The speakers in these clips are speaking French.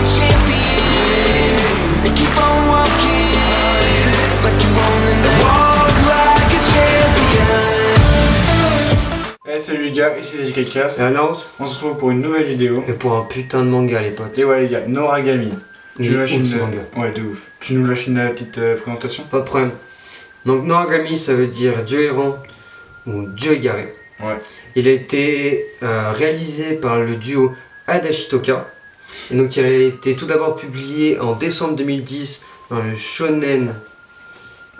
a champion and keep on walking like you won the night. Walk like a champion. Hey, salut les gars, ici c'est JKCast. Et annonce. On se retrouve pour une nouvelle vidéo. Et pour un putain de manga les potes. Et ouais les gars, Noragami. Tu nous lâches ce une... manga. Ouais, de ouf. Tu nous lâches une petite présentation? Pas de problème. Donc Noragami ça veut dire Dieu errant ou Dieu égaré. Ouais. Il a été réalisé par le duo Adashitoka. Et donc il a été tout d'abord publié en décembre 2010 dans le Shonen.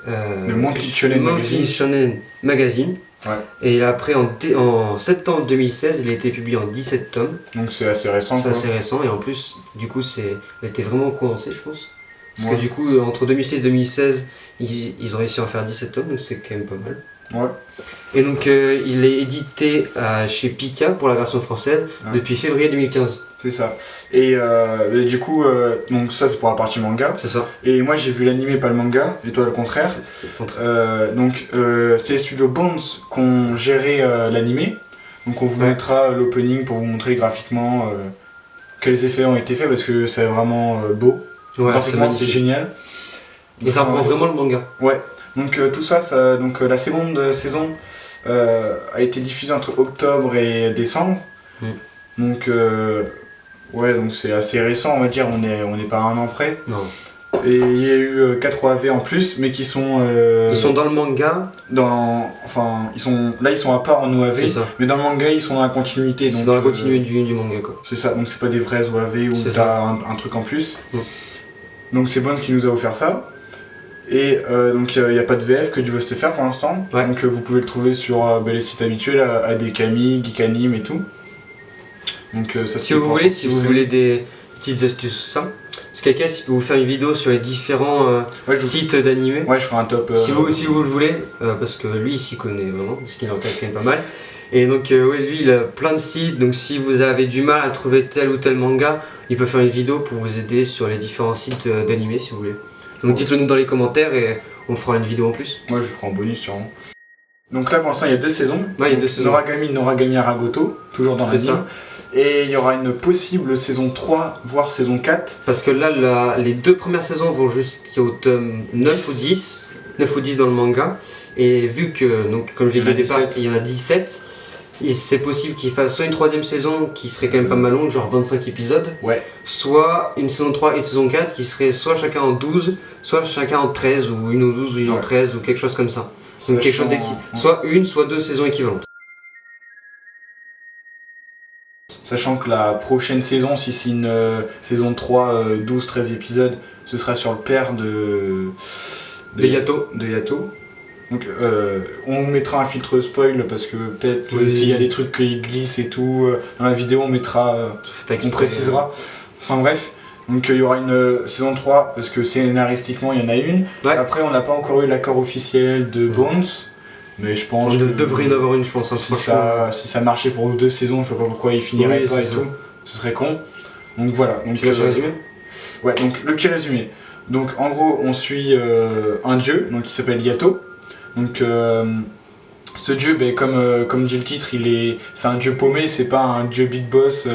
Le Monthly Shonen Magazine. Ouais. Et après en septembre 2016 il a été publié en 17 tomes. Donc c'est assez récent. C'est quoi. assez récent et en plus du coup il a été vraiment condensé je pense. Parce Ouais. que du coup entre 2006 et 2016 ils ont réussi à en faire 17 tomes donc c'est quand même pas mal. Ouais. Et donc il est édité chez Pika pour la version française depuis février 2015. C'est ça. Et du coup, donc ça c'est pour la partie manga. C'est ça. Et moi j'ai vu l'animé, pas le manga, et toi le contraire. C'est les studios Bones qui ont géré l'animé. Donc on vous mettra l'opening pour vous montrer graphiquement quels effets ont été faits parce que c'est vraiment beau. Ouais, Graphiquement c'est génial. Et ça reprend vraiment le manga. Ouais. Donc tout ça, la seconde saison a été diffusée entre octobre et décembre. Donc ouais, donc c'est assez récent, on va dire, on est pas à un an près. Non. Et il y a eu 4 OAV en plus, mais qui sont... ils sont dans le manga. Ils sont à part en OAV, mais dans le manga ils sont dans la continuité. Ils sont dans la continuité du manga quoi. C'est ça, donc c'est pas des vrais OAV où t'as un truc en plus. Donc c'est Bones qui nous a offert ça. Et donc il n'y a pas de VF que du veut se faire pour l'instant. Ouais. Donc vous pouvez le trouver sur les sites habituels, ADKami, Geekanim et tout. Donc ça si vous voulez des petites astuces ça, Skakast peut vous faire une vidéo sur les différents sites d'animé. Ouais, je ferai un top. Si vous le voulez, parce que lui il s'y connaît vraiment, parce qu'il en regarde quand même pas mal. Et donc ouais, lui il a plein de sites, donc si vous avez du mal à trouver tel ou tel manga, il peut faire une vidéo pour vous aider sur les différents sites d'animé si vous voulez. Donc dites-le nous dans les commentaires et on fera une vidéo en plus. Moi je ferai en bonus sûrement. Donc là pour l'instant il y a 2 saisons. Ouais, il y a 2 saisons. Noragami Aragoto, toujours dans l'anime. Et il y aura une possible saison 3, voire saison 4. Parce que là, les 2 premières saisons vont jusqu'au tome 9 ou 10. 9 ou 10 dans le manga. Et vu que, donc, comme j'ai dit au départ, il y en a 17, c'est possible qu'il fasse soit une 3ème saison qui serait quand même pas mal longue, genre 25 épisodes. Ouais. Soit une saison 3 et une saison 4 qui serait soit chacun en 12, soit chacun en 13, ou une en 12 ou une en 13, ou quelque chose comme ça. Donc quelque chose soit une, soit 2 saisons équivalentes. Sachant que la prochaine saison, si c'est une saison 3, 12-13 épisodes, ce sera sur le père de Yato. Donc on mettra un filtre spoil parce que peut-être que s'il y a des trucs qui glissent et tout, dans la vidéo on mettra, on précisera. Enfin bref, donc il y aura une saison 3 parce que scénaristiquement il y en a une. Ouais. Après on n'a pas encore eu l'accord officiel de Bones. Mais je pense on devrait y en avoir une, je pense. Si ça marchait pour 2 saisons, je vois pas pourquoi il finirait pas et tout. Ce serait con. Donc voilà. Donc, tu veux le résumé ? Ouais, donc le petit résumé. Donc en gros, on suit un dieu donc, qui s'appelle Yato. Donc ce dieu, comme dit le titre, c'est un dieu paumé, c'est pas un dieu big boss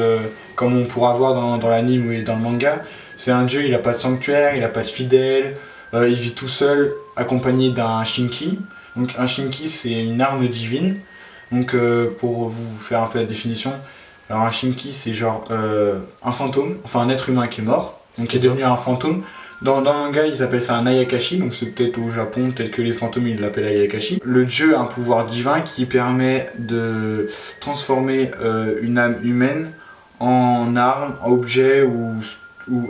comme on pourra voir dans l'anime ou dans le manga. C'est un dieu, il a pas de sanctuaire, il a pas de fidèles, il vit tout seul, accompagné d'un Shinki. Donc un Shinki c'est une arme divine, donc pour vous faire un peu la définition, alors un Shinki c'est genre un fantôme, enfin un être humain qui est mort, donc qui est devenu un fantôme. Dans le manga ils appellent ça un Ayakashi, donc c'est peut-être au Japon, peut-être que les fantômes ils l'appellent Ayakashi. Le dieu a un pouvoir divin qui permet de transformer une âme humaine en arme, en objet ou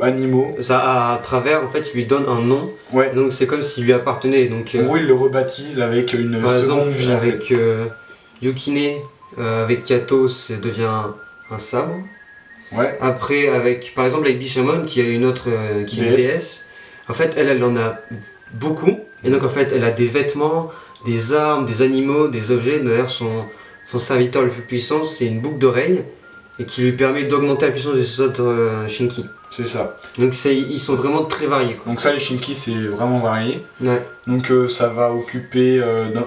animaux. Ça à travers, en fait, il lui donne un nom. Ouais. Donc c'est comme s'il lui appartenait. Donc, en gros, il le rebaptise avec une seconde vie. Avec Yukine, avec Yato, ça devient un sabre. Ouais. Après, par exemple, avec Bishamon, qui a une autre, qui est une déesse. En fait, elle en a beaucoup. Et donc, en fait, elle a des vêtements, des armes, des animaux, des objets. D'ailleurs, son serviteur le plus puissant, c'est une boucle d'oreille. Et qui lui permet d'augmenter la puissance de ses autres Shinki. C'est ça. Donc ils sont vraiment très variés. Quoi. Donc ça les Shinki c'est vraiment varié. Ouais. Donc ça va occuper,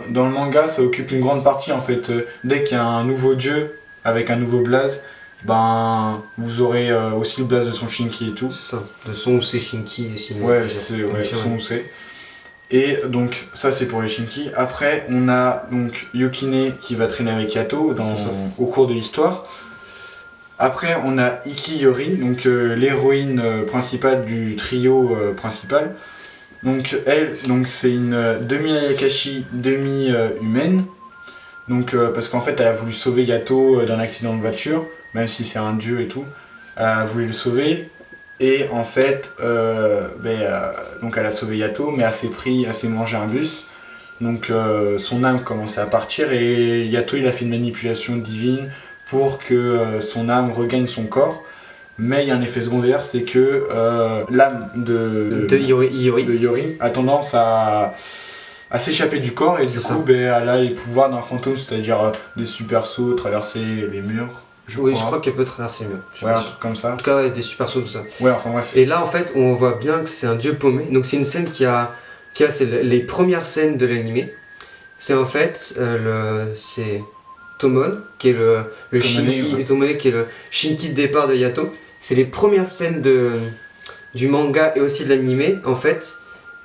dans le manga ça occupe une grande partie en fait. Dès qu'il y a un nouveau dieu avec un nouveau blaze, ben vous aurez aussi le blaze de son Shinki et tout. C'est ça. De son ou c'est Shinki. Ouais, c'est son ou c'est. Et donc ça c'est pour les Shinki. Après on a donc Yukine qui va traîner avec Yato au cours de l'histoire. Après on a Ikiyori, donc l'héroïne principale du trio principal. Donc elle, c'est une demi-Ayakashi, demi-humaine. Donc parce qu'en fait elle a voulu sauver Yato d'un accident de voiture, même si c'est un dieu et tout. Elle a voulu le sauver. Et en fait, donc elle a sauvé Yato, mais elle s'est mangé un bus. Donc son âme commençait à partir et Yato il a fait une manipulation divine pour que son âme regagne son corps. Mais il y a un effet secondaire, c'est que l'âme de Yori a tendance à s'échapper du corps et du coup elle a les pouvoirs d'un fantôme, c'est-à-dire des super sauts, traverser les murs. Je crois qu'elle peut traverser le mur. Ouais, un truc comme ça. En tout cas, des super sauts, tout ça. Ouais, enfin bref. Et là, en fait, on voit bien que c'est un dieu paumé. Donc, c'est une scène qui a c'est les premières scènes de l'animé. C'est en fait, c'est Tomon, qui est le Shinki, ouais. Tomone, qui est le Shinki de départ de Yato. C'est les premières scènes du manga et aussi de l'animé. En fait,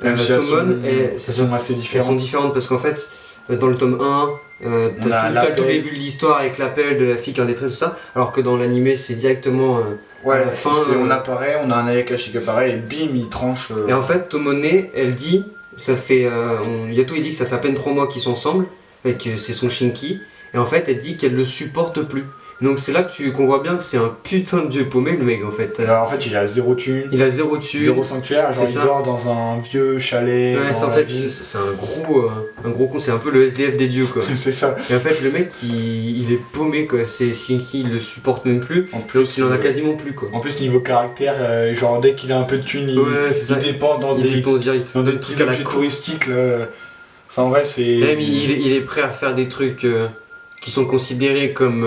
Tomon, elles sont assez différentes. Elles sont différentes parce qu'en fait, dans le tome 1, t'as le tout début de l'histoire avec l'appel de la fille qui est en détresse, tout ça, alors que dans l'animé c'est directement à la fin. On apparaît, on a un Ayakashi qui apparaît et bim, il tranche. Et en fait, Tomone, elle dit, ça fait. Yato il dit que ça fait à peine 3 mois qu'ils sont ensemble, et que c'est son Shinki, et en fait elle dit qu'elle le supporte plus. Donc c'est là qu'on voit bien que c'est un putain de dieu paumé le mec en fait. Alors en fait il a zéro thune. Il a zéro thune. Zéro sanctuaire, genre il dort dans un vieux chalet. Ouais, en fait c'est un gros con, c'est un peu le SDF des dieux quoi. C'est ça. Et en fait le mec il est paumé quoi, c'est Shinki il le supporte même plus. En plus il en a quasiment plus quoi. En plus niveau caractère, genre dès qu'il a un peu de thune, il dépense dans des petits objets touristiques là. Enfin ouais c'est. Même il est prêt à faire des trucs qui sont considérés comme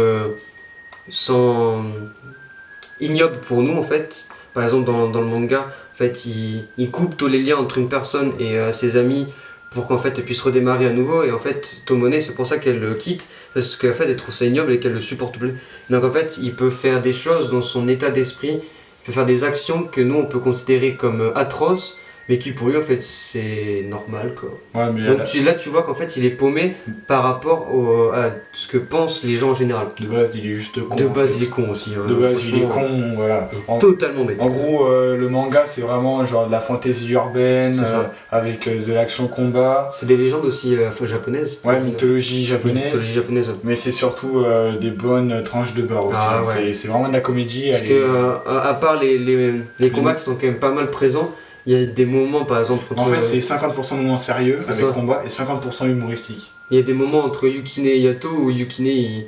ignobles pour nous en fait. Par exemple dans le manga, en fait, il coupe tous les liens entre une personne et ses amis pour qu'en fait elle puisse redémarrer à nouveau. Et en fait Tomone c'est pour ça qu'elle le quitte, parce qu'en fait elle trouve ça ignoble et qu'elle le supporte plus. Donc en fait il peut faire des choses dans son état d'esprit, il peut faire des actions que nous on peut considérer comme atroces, mais qui pour lui en fait c'est normal quoi. Ouais, mais donc là tu vois qu'en fait il est paumé par rapport à ce que pensent les gens en général. De base il est juste con. De base il est con aussi. De base il est con, voilà. Totalement bête. En gros le manga c'est vraiment genre de la fantaisie urbaine avec de l'action combat. C'est des légendes aussi japonaises. Ouais, mythologie japonaise. Mythologie japonaise. Mais c'est surtout des bonnes tranches de beurre aussi. Ah, ouais. C'est vraiment de la comédie. Parce que à part les combats qui sont quand même pas mal présents, il y a des moments par exemple en fait c'est 50% de moments sérieux avec combat et 50% humoristique. Il y a des moments entre Yukine et Yato où Yukine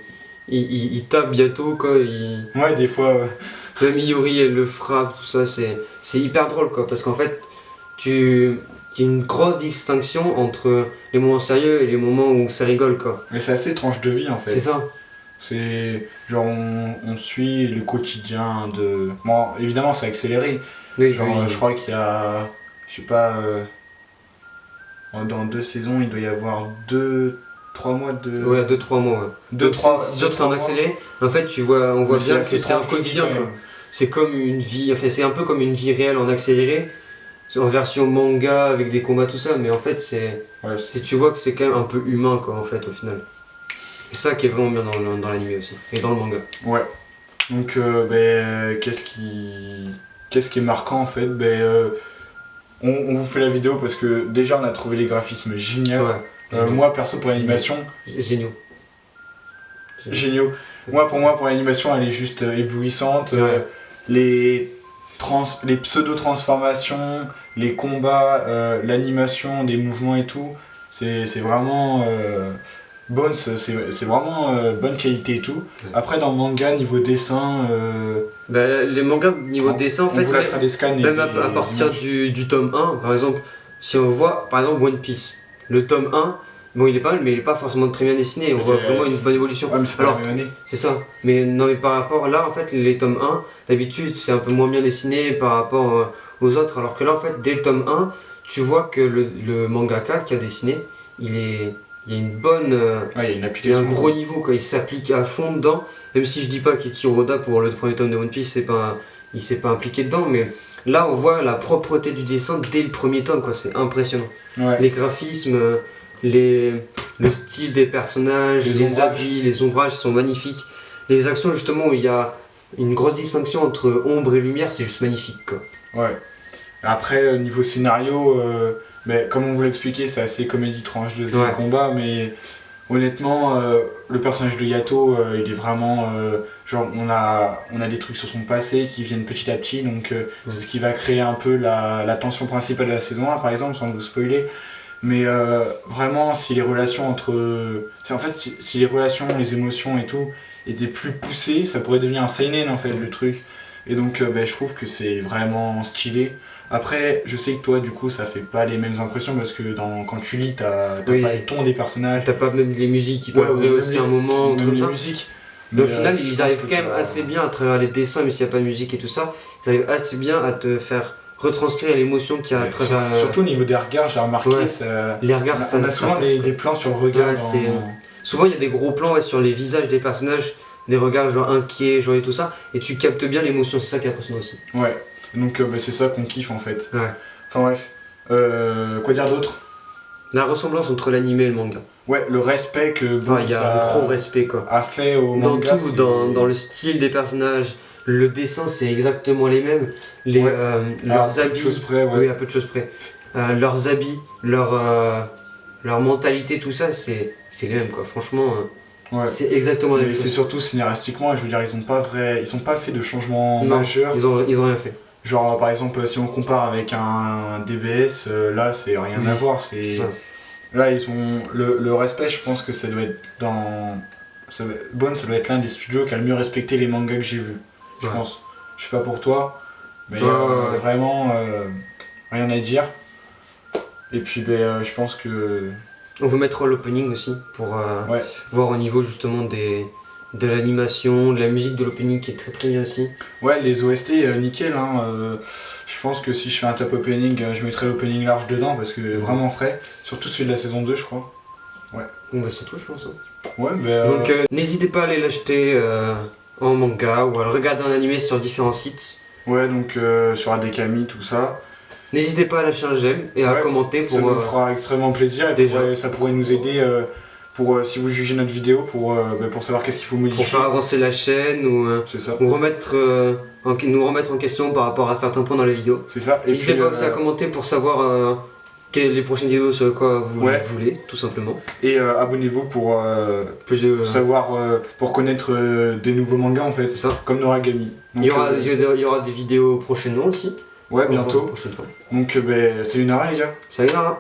il tape Yato quoi. Ouais des fois. Même Iori elle le frappe, tout ça c'est hyper drôle quoi, parce qu'en fait il y a une grosse distinction entre les moments sérieux et les moments où ça rigole quoi. Mais c'est assez tranche de vie en fait. C'est ça. C'est genre on suit le quotidien de. Bon évidemment c'est accéléré. Oui, genre je crois qu'il y a. Je sais pas. Dans 2 saisons il doit y avoir 2-3 mois de. Ouais 2-3 mois. Ouais. 2-3 en accéléré. En fait on voit bien que c'est un quotidien quoi. C'est comme une vie, enfin c'est un peu comme une vie réelle en accéléré. En version manga avec des combats tout ça, mais en fait tu vois que c'est quand même un peu humain quoi en fait au final. C'est ça qui est vraiment bien dans l'anime aussi, et dans le manga. Ouais. Donc qu'est-ce qui est marquant en fait, on vous fait la vidéo parce que déjà on a trouvé les graphismes géniaux. Ouais. Moi perso pour l'animation. Géniaux. Moi pour l'animation elle est juste éblouissante. Ouais. Les pseudo-transformations, les combats, l'animation, les mouvements et tout, c'est vraiment bonne, c'est vraiment bonne qualité et tout. Ouais. Après dans le manga niveau dessin... les mangas niveau dessin en fait, même à partir du tome 1, par exemple, si on voit par exemple One Piece, le tome 1, bon il est pas mal mais il est pas forcément très bien dessiné, on voit vraiment une bonne évolution. Ouais, mais c'est alors c'est ça, mais non mais par rapport là en fait les tomes 1 d'habitude c'est un peu moins bien dessiné par rapport aux autres, alors que là en fait dès le tome 1 tu vois que le mangaka qui a dessiné il il y a une bonne. Ouais, il y a une Il y a application. un gros niveau, quoi. Il s'applique à fond dedans. Même si je dis pas qu'Eiichiro Oda, pour le premier tome de One Piece, il s'est pas impliqué dedans, mais là on voit la propreté du dessin dès le premier tome, quoi. C'est impressionnant. Ouais. Les graphismes, le style des personnages, Les les ombrages. habits, les ombrages sont magnifiques. Les actions, justement, où il y a une grosse distinction entre ombre et lumière, c'est juste magnifique, quoi. Ouais. Après, niveau scénario, mais comme on vous l'expliquait, c'est assez comédie tranche de vie Ouais. et combat, mais honnêtement, le personnage de Yato, il est vraiment. Genre, on a des trucs sur son passé qui viennent petit à petit, donc c'est ce qui va créer un peu la tension principale de la saison 1, par exemple, sans vous spoiler. Mais vraiment, si les relations entre. Si les relations, les émotions et tout étaient plus poussées, ça pourrait devenir un seinen en fait, le truc. Et donc, je trouve que c'est vraiment stylé. Après, je sais que toi, du coup, ça fait pas les mêmes impressions parce que quand tu lis, t'as Oui. pas le ton des personnages. T'as pas même les musiques qui Ouais, peuvent ou même rehausser un moment, ou même comme les ça. musiques. Mais au Mais, final, je ils pense arrivent que quand même t'as- assez bien à travers les dessins, mais s'il n'y a pas de musique et tout ça, ils arrivent assez bien à te faire retranscrire l'émotion qu'il y a à Ouais, travers surtout au niveau des regards, j'ai remarqué, Ouais. on les regards. a souvent passe, des plans sur le regard. Ouais, Souvent, il y a des gros plans ouais, sur les visages des personnages, des regards genre inquiets, genre et tout ça, et tu captes bien l'émotion, c'est ça qui est impressionnant aussi. Ouais, donc c'est ça qu'on kiffe en fait. Ouais. Enfin bref, quoi dire d'autre? La ressemblance entre l'animé et le manga. Ouais, le respect que Ouais, il y a ça un gros respect quoi. a fait au Dans manga. tout, dans le style des personnages, le dessin c'est exactement les mêmes. Ouais. Leurs peu de habits, choses près, ouais. oui, à peu de choses près. Leurs habits, leur mentalité, tout ça, c'est les mêmes quoi. Franchement, Ouais. c'est exactement la Mais même c'est chose. surtout scénaristiquement, je veux dire, ils ont pas fait de changements Non, majeurs. ils ont rien fait. Genre par exemple, si on compare avec un DBS, là c'est rien Oui, à voir. c'est ça. Là ils ont le respect, je pense que ça doit être ça doit être l'un des studios qui a le mieux respecté les mangas que j'ai vus. Je Ouais. pense. Je sais pas pour toi, mais Ouais. vraiment rien à dire. Et puis je pense que On vous mettra l'opening aussi pour ouais. voir au niveau justement de l'animation, de la musique de l'opening qui est très très bien aussi. Ouais, les OST, nickel. Hein, je pense que si je fais un top opening, je mettrai l'opening large dedans parce que vraiment frais. Surtout celui de la saison 2, je crois. Bon bah c'est tout je pense. Hein. Ouais, Donc n'hésitez pas à aller l'acheter en manga ou à le regarder en animé sur différents sites. ouais, donc sur Adekami, tout ça. N'hésitez pas à lâcher un j'aime et à Ouais, commenter pour Ça nous fera extrêmement plaisir et déjà. ça pourrait nous aider pour si vous jugez notre vidéo pour savoir qu'est-ce qu'il faut modifier. pour faire avancer la chaîne C'est ça. ou remettre, nous remettre en question par rapport à certains points dans la vidéo. C'est ça. Et N'hésitez puis, pas aussi à commenter pour savoir quelles les prochaines vidéos sur quoi vous Ouais. voulez, tout simplement. et abonnez-vous pour Plus de... savoir, pour connaître des nouveaux mangas en fait, C'est ça. comme Noragami. Donc, Il y aura des vidéos prochainement aussi. ouais, bientôt. Prochaine fois. Donc salut Nara les gars. Salut Nara.